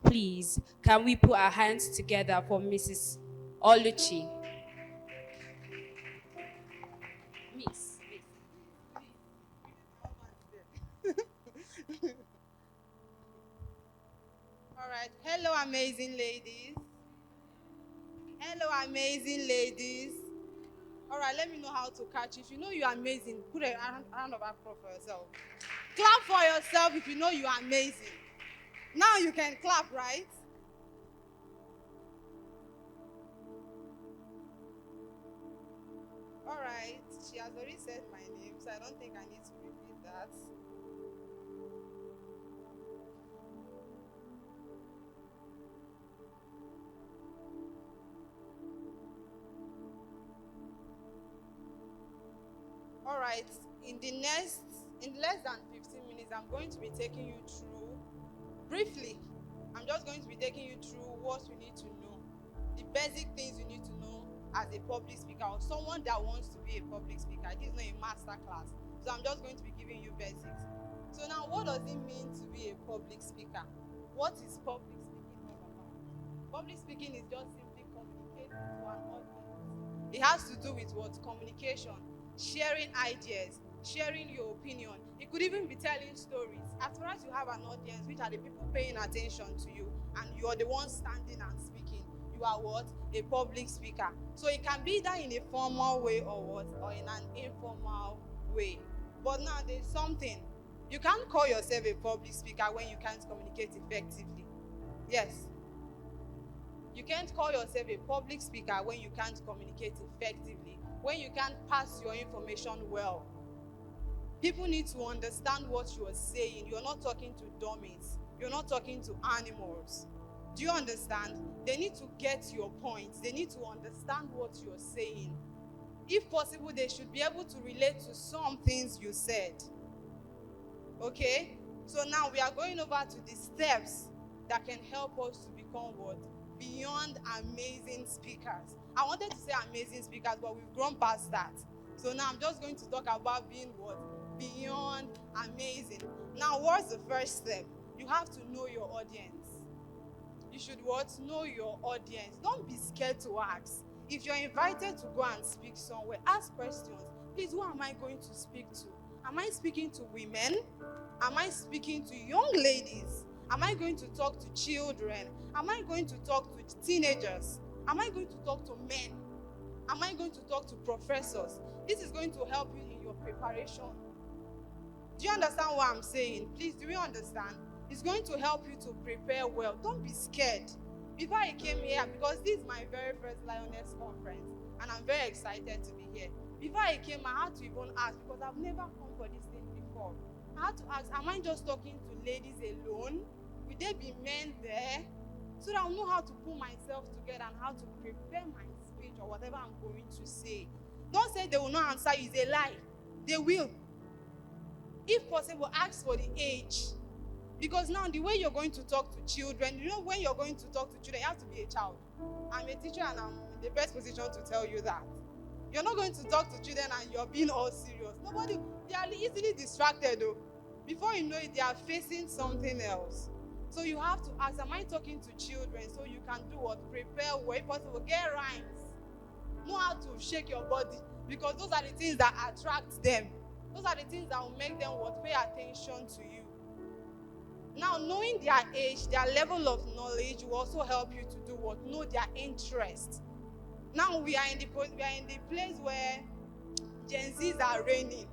Please, can we put our hands together for Mrs. Oluchi? Miss. All right. Hello, amazing ladies. Hello, amazing ladies. All right, let me know how to catch you. If you know you're amazing, put a round of applause for yourself. Clap for yourself if you know you are amazing. Now you can clap, right? All right. She has already said my name, so I don't think I need to repeat that. All right. In less than 15 minutes, I'm going to be taking you through briefly. I'm just going to be taking you through what you need to know, the basic things you need to know as a public speaker or someone that wants to be a public speaker. This is not a master class, so I'm just going to be giving you basics. So now, what does it mean to be a public speaker? What is public speaking all about? Public speaking is just simply communicating to an audience. It has to do with what? Communication, sharing ideas, sharing your opinion. It could even be telling stories. As far as you have an audience, which are the people paying attention to you, and you are the one standing and speaking, you are what? A public speaker. So it can be either in a formal way or what? Or in an informal way. But now there's something. You can't call yourself a public speaker when you can't communicate effectively. Yes. You can't call yourself a public speaker when you can't communicate effectively, when you can't pass your information well. People need to understand what you are saying. You're not talking to dummies. You're not talking to animals. Do you understand? They need to get your points. They need to understand what you're saying. If possible, they should be able to relate to some things you said. Okay? So now we are going over to the steps that can help us to become what? Beyond amazing speakers. I wanted to say amazing speakers, but we've grown past that. So now I'm just going to talk about being what? Beyond amazing. Now, what's the first step? You have to know your audience. You should what? Know your audience. Don't be scared to ask. If you're invited to go and speak somewhere, ask questions. Please, who am I going to speak to? Am I speaking to women? Am I speaking to young ladies? Am I going to talk to children? Am I going to talk to teenagers? Am I going to talk to men? Am I going to talk to professors? This is going to help you in your preparation. Do you understand what I'm saying? Please, do you understand? It's going to help you to prepare well. Don't be scared. Before I came here, because this is my very first Lioness Conference, and I'm very excited to be here. Before I came, I had to even ask, because I've never come for this thing before. I had to ask, am I just talking to ladies alone? Will there be men there? So that I'll know how to put myself together and how to prepare my speech or whatever I'm going to say. Don't say they will not answer you. It's a lie. They will. If possible, ask for the age. Because now the way you're going to talk to children, you know, when you're going to talk to children, you have to be a child. I'm a teacher and I'm in the best position to tell you that. You're not going to talk to children and you're being all serious. They are easily distracted though. Before you know it, they are facing something else. So you have to ask, am I talking to children? So you can do what? Prepare well. If possible, get rhymes. Know how to shake your body. Because those are the things that attract them. Those are the things that will make them what? Pay attention to you. Now, knowing their age, their level of knowledge will also help you to do what? Know their interest. Now we are in the place where Gen Zs are reigning.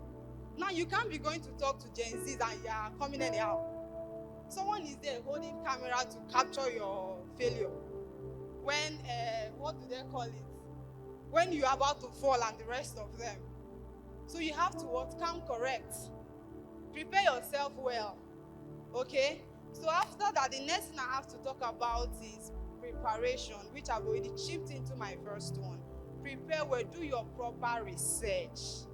Now you can't be going to talk to Gen Zs and you are coming anyhow. Someone is there holding camera to capture your failure. When what do they call it? When you are about to fall and the rest of them. So you have to what? Come correct. Prepare yourself well. Okay? So after that, the next thing I have to talk about is preparation, which I've already chipped into my first one. Prepare well, do your proper research.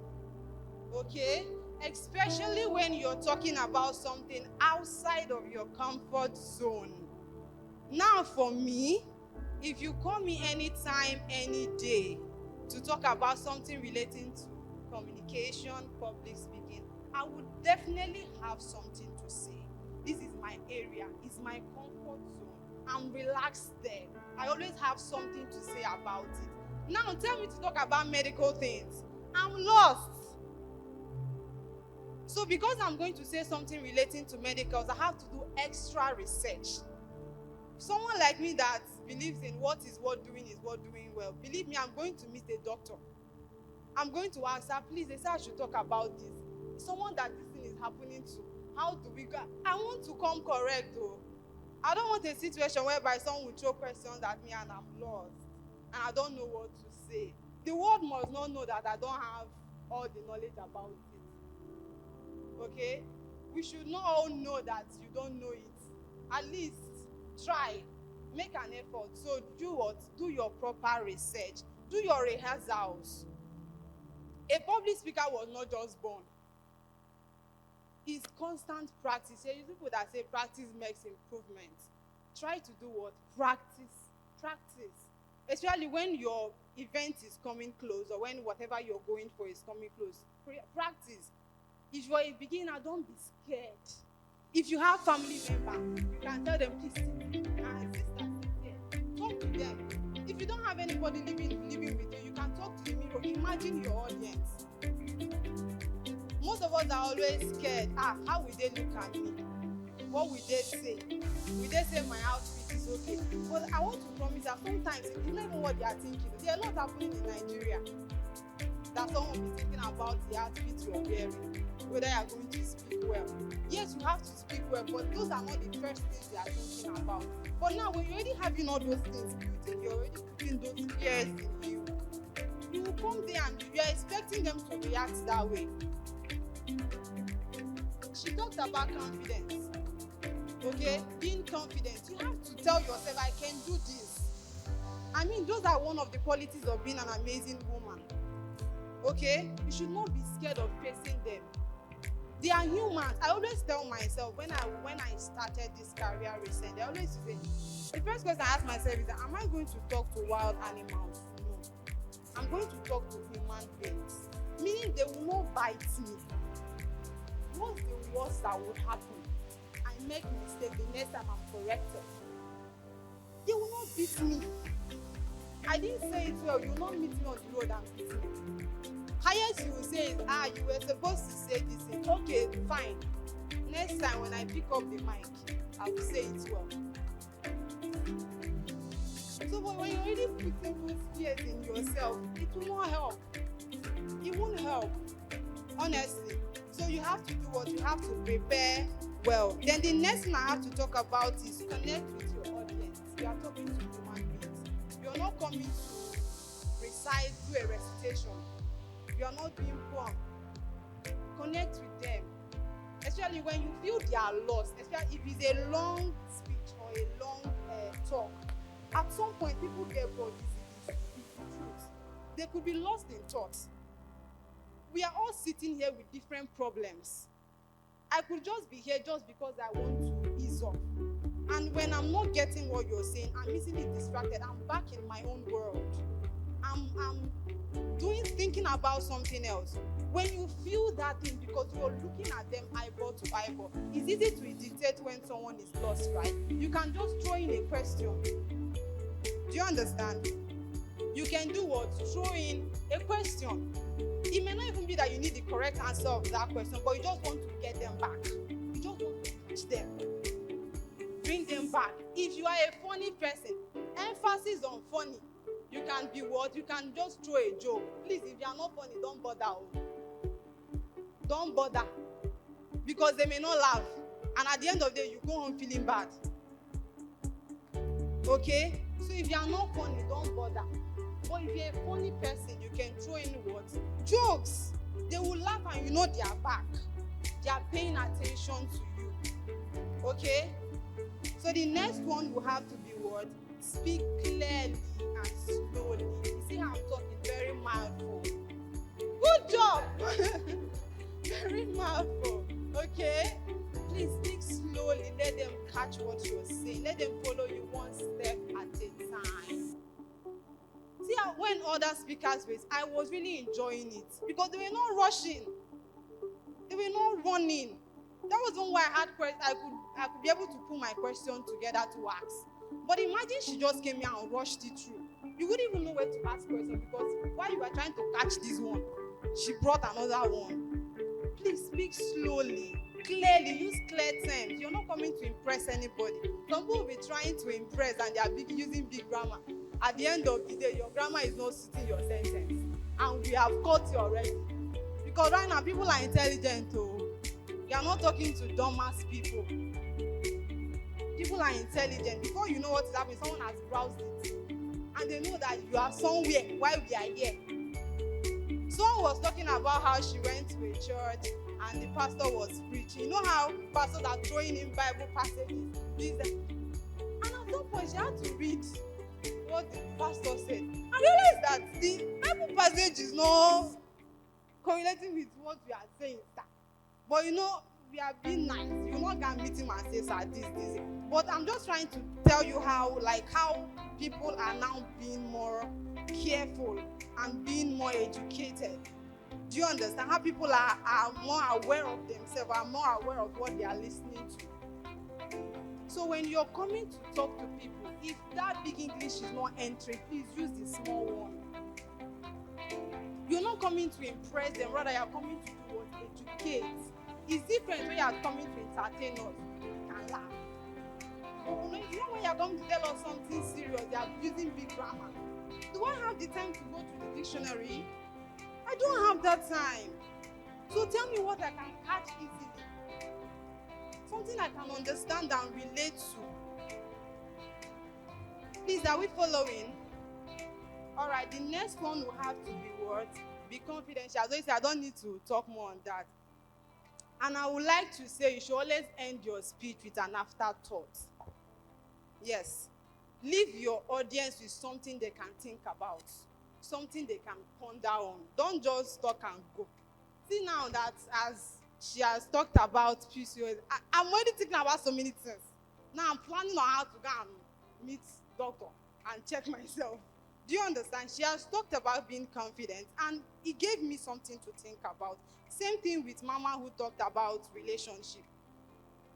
Okay? Especially when you're talking about something outside of your comfort zone. Now for me, if you call me anytime, any day to talk about something relating to communication, public speaking, I would definitely have something to say. This is my area. It's my comfort zone. I'm relaxed there. I always have something to say about it. Now tell me to talk about medical things. I'm lost. So because I'm going to say something relating to medicals, I have to do extra research. Someone like me that believes in what is what doing well, believe me, I'm going to meet a doctor. I'm going to ask her, please, they say I should talk about this. Someone that this thing is happening to, how do we go? I want to come correct though. I don't want a situation whereby someone will throw questions at me and I'm lost and I don't know what to say. The world must not know that I don't have all the knowledge about it. Okay? We should not all know that you don't know it. At least try. Make an effort. So do what? Do your proper research. Do your rehearsals. A public speaker was not just born. It's constant practice. There are people that say practice makes improvement. Try to do what? Practice. Practice. Especially when your event is coming close or when whatever you're going for is coming close. Practice. If you're a beginner, don't be scared. If you have family members, you can tell them, please sit and sister, sit here. Talk to them. If you don't have anybody living with you, you can talk to the mirror. Imagine your audience. Most of us are always scared. How will they look at me? What will they say? Will they say my outfit is okay? But I want to promise that sometimes it's not even what they are thinking. There are a lot happening in Nigeria that someone will be thinking about the outfit you are wearing, whether you are going to speak well. Yes, you have to speak well, but those are not the first things they are thinking about. But now, when you're already having all those things built in, you're already putting those fears in you. You will come there and you're expecting them to react that way. She talked about confidence. Okay? Being confident. You have to tell yourself, I can do this. I mean, those are one of the qualities of being an amazing woman. Okay? You should not be scared of facing them. They are humans. I always tell myself when I started this career recently, I always say, the first question I ask myself is, am I going to talk to wild animals? No. I'm going to talk to human beings. Meaning they will not bite me. What's the worst that would happen? I make mistake the next time I'm corrected. They will not beat me. I didn't say it well. You will not meet me on the road and beat me. Highest you will say is, you were supposed to say this thing. Okay, fine. Next time when I pick up the mic, I will say it well. So but when you're already putting those fears in yourself, it will not help. It won't help. Honestly. So you have to do what? You have to prepare well. Then the next thing I have to talk about is connect with your audience. You are talking to human beings. You're not coming to recite, do a recitation. You are not being poor. Connect with them. Especially when you feel they are lost. Especially if it's a long speech or a long talk. At some point, people get bored. This is the truth. They could be lost in thoughts. We are all sitting here with different problems. I could just be here just because I want to ease off. And when I'm not getting what you're saying, I'm easily distracted. I'm back in my own world. I'm thinking about something else. When you feel that thing because you're looking at them eyeball to eyeball, it's easy to detect when someone is lost, right? You can just throw in a question. Do you understand? You can do what? Throw in a question. It may not even be that you need the correct answer of that question, but you just want to get them back. You just want to catch them. Bring them back. If you are a funny person, emphasis on funny. You can be what? You can just throw a joke. Please, if you are not funny, don't bother. Don't bother. Because they may not laugh. And at the end of the day, you go home feeling bad. Okay? So if you are not funny, don't bother. But if you're a funny person, you can throw in what? Jokes. They will laugh and you know they are back. They are paying attention to you. Okay? So the next one will have to be what? Speak clearly and slowly. You see how I'm talking? Very mindful. Good job! Very mindful. Okay? Please speak slowly. Let them catch what you're saying. Let them follow you one step at a time. See how when other speakers were, I was really enjoying it because they were not rushing. They were not running. That was one why I had questions. I could be able to put my question together to ask. But imagine she just came here and rushed it through. You wouldn't even know where to ask questions, because while you were trying to catch this one, she brought another one. Please speak slowly, clearly, use clear terms. You're not coming to impress anybody. Some people will be trying to impress and they are using big grammar. At the end of the day, your grammar is not suiting your sentence. And we have caught you already. Because right now, people are intelligent. Oh. You are not talking to dumbass people. People are intelligent. Before you know what is happening, someone has browsed it. And they know that you are somewhere while we are here. Someone was talking about how she went to a church and the pastor was preaching. You know how pastors are throwing in Bible passages? And at some point, she had to read what the pastor said. I realized that the Bible passage is not correlating with what we are saying, sir. But you know, we are being nice. You're not going to meet him and say, sir, this. But I'm just trying to tell you how people are now being more careful and being more educated. Do you understand? How people are more aware of themselves, are more aware of what they are listening to. So when you're coming to talk to people, if that big English is not entering, please use the small one. You're not coming to impress them, rather you're coming to do what? Educate. It's different when you're coming to entertain us and laugh. But you know when you're coming to tell us something serious, they are using big grammar. Do I have the time to go to the dictionary? I don't have that time. So tell me what I can catch easily. Something I can understand and relate to. Please, are we following? All right, the next one will have to be what? Be confidential. So I don't need to talk more on that. And I would like to say you should always end your speech with an afterthought. Yes. Leave your audience with something they can think about, something they can ponder on. Don't just talk and go. See now that as she has talked about PCOS, I'm already thinking about so many things. Now I'm planning on how to go and meet doctor and check myself. Do you understand? She has talked about being confident, and it gave me something to think about. Same thing with Mama, who talked about relationship.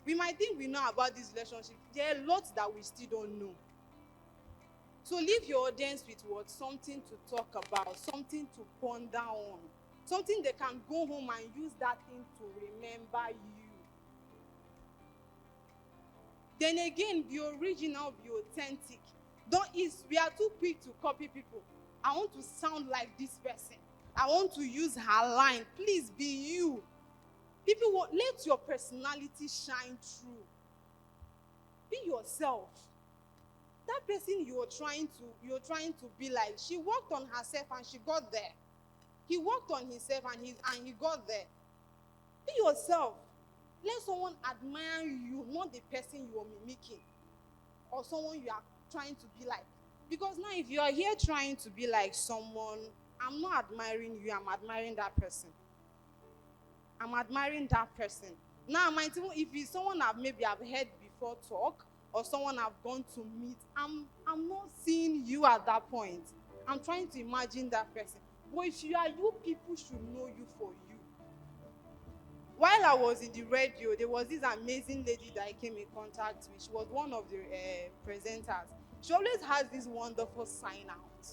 We might think we know about this relationship. There are lots that we still don't know. So leave your audience with what? Something to talk about, something to ponder on, something they can go home and use that thing to remember you. Then again, be original, be authentic. We are too quick to copy people. I want to sound like this person. I want to use her line. Please be you. Let your personality shine through. Be yourself. That person you're trying to be like, she worked on herself and she got there. He worked on himself and he got there. Be yourself. Let someone admire you, not the person you are mimicking or someone you are trying to be like. Because now if you are here trying to be like someone, I'm not admiring you, I'm admiring that person. I'm admiring that person. Now, if it's someone I've heard before talk, or someone I've gone to meet, I'm not seeing you at that point. I'm trying to imagine that person. But if you are you, people should know you for you. While I was in the radio, there was this amazing lady that I came in contact with. She was one of the presenters. She always has this wonderful sign out.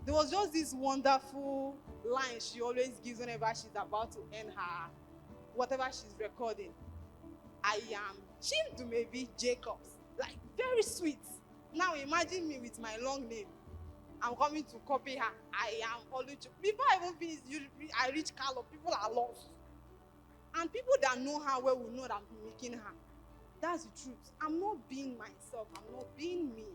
There was just this wonderful line she always gives whenever she's about to end her, whatever she's recording. I am Chimdumebi Jacobs. Like, very sweet. Now imagine me with my long name. I'm coming to copy her. I am Oluchi. Before I even finish, I reach Kalu. People are lost. And people that know her well will know that I'm making her. That's the truth. I'm not being myself. I'm not being me.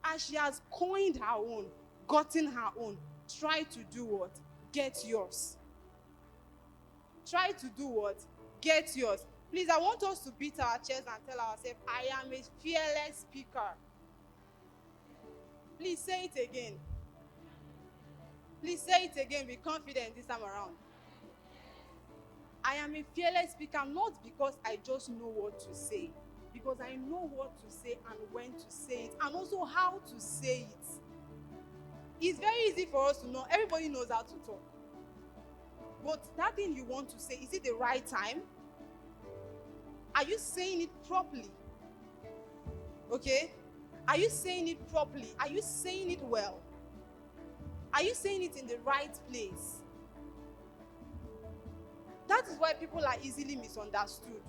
As she has coined her own, gotten her own, try to do what? Get yours. Try to do what? Get yours. Please, I want us to beat our chests and tell ourselves, I am a fearless speaker. Please say it again. Please say it again. Be confident this time around. I am a fearless speaker, not because I just know what to say, because I know what to say and when to say it, and also how to say it. It's very easy for us to know. Everybody knows how to talk. But that thing you want to say, is it the right time? Are you saying it properly? Okay? Are you saying it properly? Are you saying it well? Are you saying it in the right place? That is why people are easily misunderstood.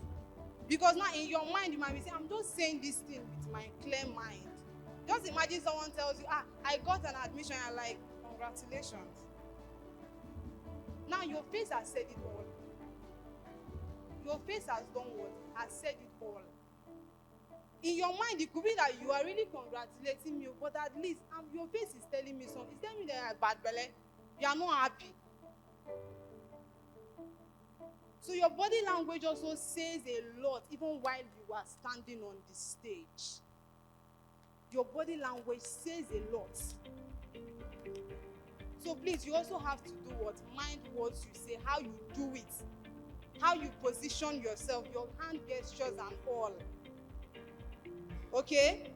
Because now in your mind, you might be saying, I'm just saying this thing with my clear mind. Just imagine someone tells you, I got an admission. I'm like, congratulations. Now your face has said it all. Your face has done what? Has said it all. In your mind, it could be that you are really congratulating me, but at least your face is telling me something. It's telling me that you are bad belly. You are not happy. So your body language also says a lot, even while you are standing on the stage. Your body language says a lot. So please, you also have to do what? Mind what you say, how you do it, how you position yourself, your hand gestures and all. Okay?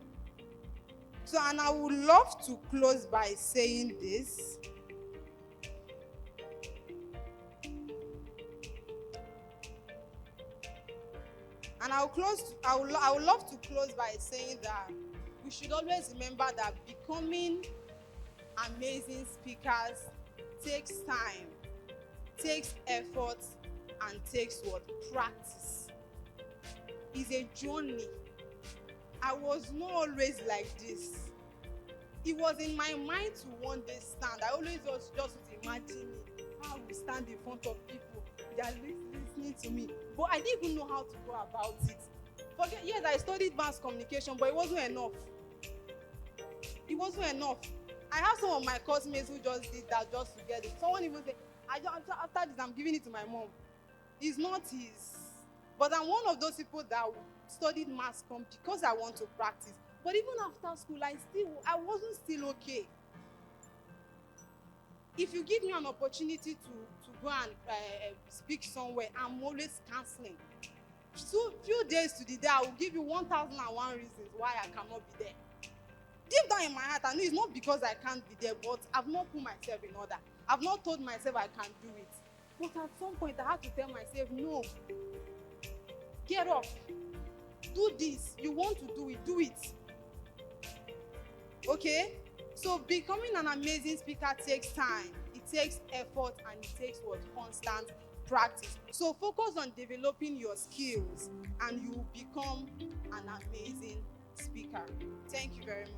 So, and I would love to close by saying this. And I would love to close by saying that we should always remember that becoming amazing speakers takes time, takes effort, and takes what? Practice. It's a journey. I was not always like this. It was in my mind to one day stand. I always was just imagining how we stand in front of people. They are listening to me. But I didn't even know how to go about it. Yes, I studied mass communication, but it wasn't enough. It wasn't enough. I have some of my classmates who just did that just to get it. Someone even said, after this, I'm giving it to my mom. It's not his. But I'm one of those people that studied mass comm because I want to practice. But even after school, I wasn't still okay. If you give me an opportunity to go and speak somewhere, I'm always canceling. So few days to the day, I will give you 1,001 reasons why I cannot be there. Deep down in my heart, I know it's not because I can't be there, but I've not put myself in order. I've not told myself I can do it. But at some point, I had to tell myself, no. Get up. Do this. You want to do it. Do it. Okay? So becoming an amazing speaker takes time. It takes effort and it takes what? Constant practice. So focus on developing your skills and you will become an amazing speaker. Thank you very much.